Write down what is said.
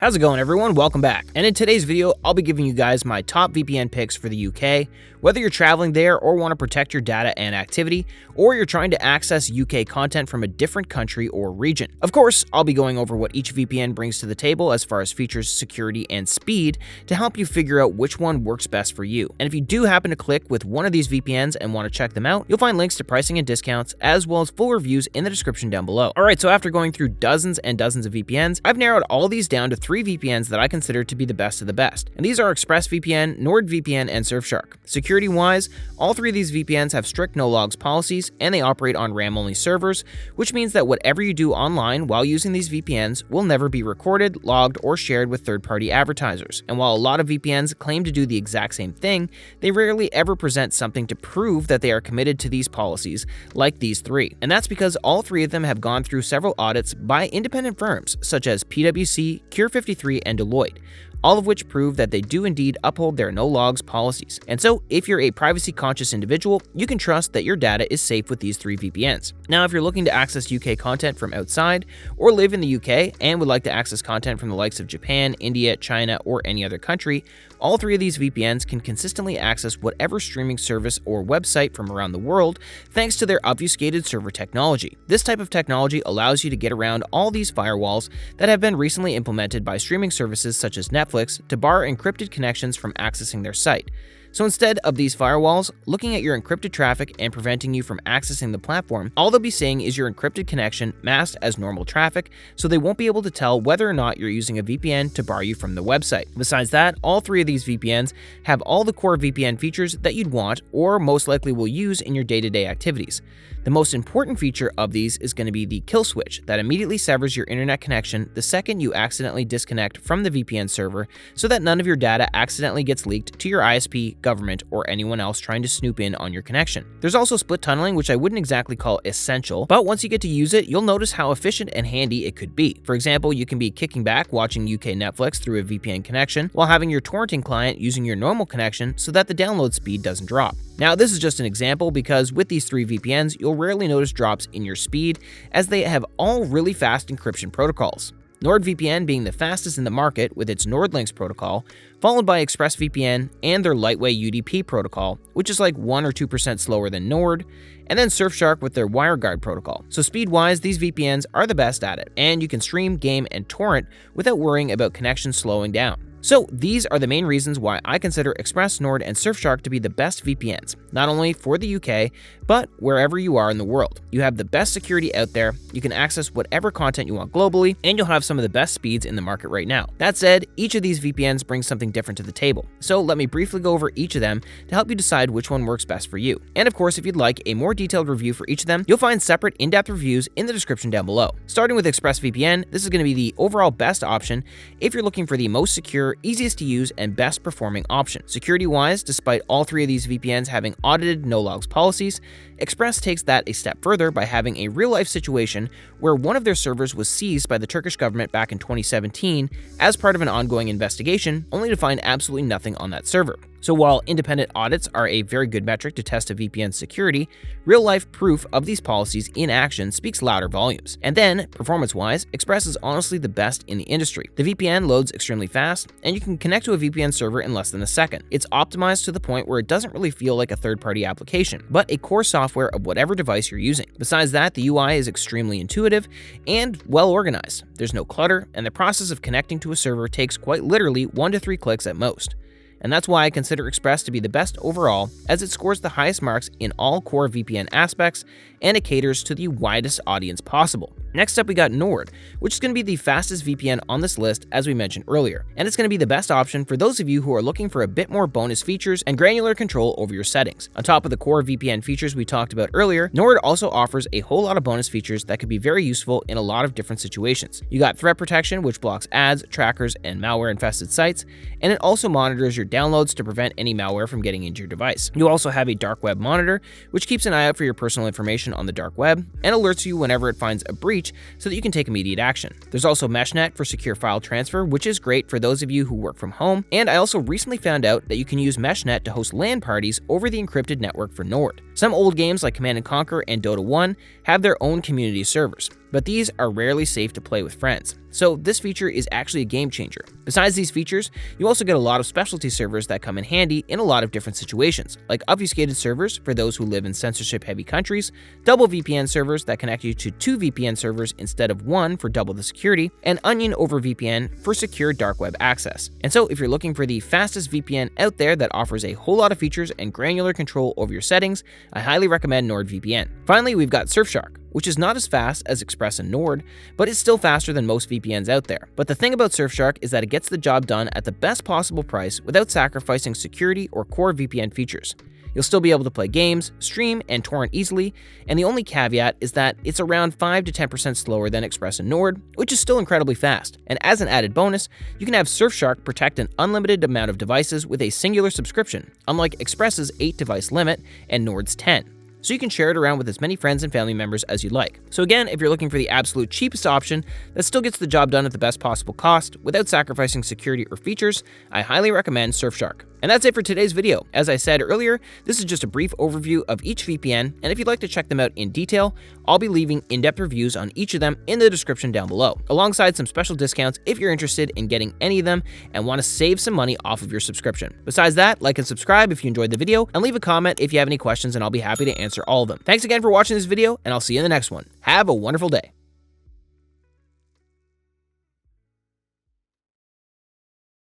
How's it going, everyone? Welcome back. And in today's video, I'll be giving you guys my top VPN picks for the UK. Whether you're traveling there or want to protect your data and activity, or you're trying to access UK content from a different country or region. Of course, I'll be going over what each VPN brings to the table as far as features, security, and speed to help you figure out which one works best for you. And if you do happen to click with one of these VPNs and want to check them out, you'll find links to pricing and discounts, as well as full reviews in the description down below. Alright, so after going through dozens and dozens of VPNs, I've narrowed all these down to 3 VPNs that I consider to be the best of the best. And these are ExpressVPN, NordVPN, and Surfshark. Security-wise, all 3 of these VPNs have strict no-logs policies, and they operate on RAM-only servers, which means that whatever you do online while using these VPNs will never be recorded, logged, or shared with third-party advertisers. And while a lot of VPNs claim to do the exact same thing, they rarely ever present something to prove that they are committed to these policies, like these 3. And that's because all 3 of them have gone through several audits by independent firms such as PwC, Cure53, and Deloitte, all of which prove that they do indeed uphold their no-logs policies. And so, if you're a privacy-conscious individual, you can trust that your data is safe with these 3 VPNs. Now, if you're looking to access UK content from outside, or live in the UK and would like to access content from the likes of Japan, India, China, or any other country, all 3 of these VPNs can consistently access whatever streaming service or website from around the world thanks to their obfuscated server technology. This type of technology allows you to get around all these firewalls that have been recently implemented by streaming services such as Netflix to bar encrypted connections from accessing their site. So instead of these firewalls looking at your encrypted traffic and preventing you from accessing the platform, all they'll be seeing is your encrypted connection masked as normal traffic, so they won't be able to tell whether or not you're using a VPN to bar you from the website. Besides that, all 3 of these VPNs have all the core VPN features that you'd want or most likely will use in your day-to-day activities. The most important feature of these is going to be the kill switch that immediately severs your internet connection the second you accidentally disconnect from the VPN server, so that none of your data accidentally gets leaked to your ISP, government, or anyone else trying to snoop in on your connection. There's also split tunneling, which I wouldn't exactly call essential, but once you get to use it, you'll notice how efficient and handy it could be. For example, you can be kicking back watching UK Netflix through a VPN connection while having your torrenting client using your normal connection so that the download speed doesn't drop. Now, this is just an example because with these 3 VPNs, you'll rarely notice drops in your speed as they have all really fast encryption protocols. NordVPN being the fastest in the market with its NordLynx protocol, followed by ExpressVPN and their lightweight UDP protocol, which is like 1 or 2% slower than Nord, and then Surfshark with their WireGuard protocol. So speed-wise, these VPNs are the best at it, and you can stream, game, and torrent without worrying about connection slowing down. So these are the main reasons why I consider Express, Nord, and Surfshark to be the best VPNs, not only for the UK, but wherever you are in the world. You have the best security out there, you can access whatever content you want globally, and you'll have some of the best speeds in the market right now. That said, each of these VPNs brings something different to the table, so let me briefly go over each of them to help you decide which one works best for you. And of course, if you'd like a more detailed review for each of them, you'll find separate in-depth reviews in the description down below. Starting with ExpressVPN, this is going to be the overall best option if you're looking for the most secure, easiest to use, and best performing option. Security-wise, despite all 3 of these VPNs having audited no-logs policies, Express takes that a step further by having a real-life situation where one of their servers was seized by the Turkish government back in 2017 as part of an ongoing investigation, only to find absolutely nothing on that server. So while independent audits are a very good metric to test a VPN's security, real-life proof of these policies in action speaks louder volumes. And then, performance-wise, Express is honestly the best in the industry. The VPN loads extremely fast, and you can connect to a VPN server in less than a second. It's optimized to the point where it doesn't really feel like a third-party application, but a core software of whatever device you're using. Besides that, the UI is extremely intuitive and well-organized. There's no clutter, and the process of connecting to a server takes quite literally 1 to 3 clicks at most. And that's why I consider Express to be the best overall, as it scores the highest marks in all core VPN aspects, and it caters to the widest audience possible. Next up, we got Nord, which is going to be the fastest VPN on this list, as we mentioned earlier, and it's going to be the best option for those of you who are looking for a bit more bonus features and granular control over your settings. On top of the core VPN features we talked about earlier, Nord also offers a whole lot of bonus features that could be very useful in a lot of different situations. You got threat protection, which blocks ads, trackers, and malware-infested sites, and it also monitors your downloads to prevent any malware from getting into your device. You also have a dark web monitor, which keeps an eye out for your personal information on the dark web and alerts you whenever it finds a breach so that you can take immediate action. There's also MeshNet for secure file transfer, which is great for those of you who work from home, and I also recently found out that you can use MeshNet to host LAN parties over the encrypted network for Nord. Some old games like Command & Conquer and Dota 1 have their own community servers, but these are rarely safe to play with friends. So this feature is actually a game changer. Besides these features, you also get a lot of specialty servers that come in handy in a lot of different situations, like obfuscated servers for those who live in censorship-heavy countries, double VPN servers that connect you to 2 VPN servers instead of 1 for double the security, and Onion over VPN for secure dark web access. And so if you're looking for the fastest VPN out there that offers a whole lot of features and granular control over your settings, I highly recommend NordVPN. Finally, we've got Surfshark, which is not as fast as Express and Nord, but it's still faster than most VPNs out there. But the thing about Surfshark is that it gets the job done at the best possible price without sacrificing security or core VPN features. You'll still be able to play games, stream, and torrent easily, and the only caveat is that it's around 5 to 10% slower than Express and Nord, which is still incredibly fast. And as an added bonus, you can have Surfshark protect an unlimited amount of devices with a singular subscription, unlike Express's 8 device limit and Nord's 10. So you can share it around with as many friends and family members as you like. So again, if you're looking for the absolute cheapest option that still gets the job done at the best possible cost without sacrificing security or features, I highly recommend Surfshark. And that's it for today's video. As I said earlier, this is just a brief overview of each VPN, and if you'd like to check them out in detail, I'll be leaving in-depth reviews on each of them in the description down below, alongside some special discounts if you're interested in getting any of them and want to save some money off of your subscription. Besides that, like and subscribe if you enjoyed the video, and leave a comment if you have any questions, and I'll be happy to answer all of them. Thanks again for watching this video, and I'll see you in the next one. Have a wonderful day.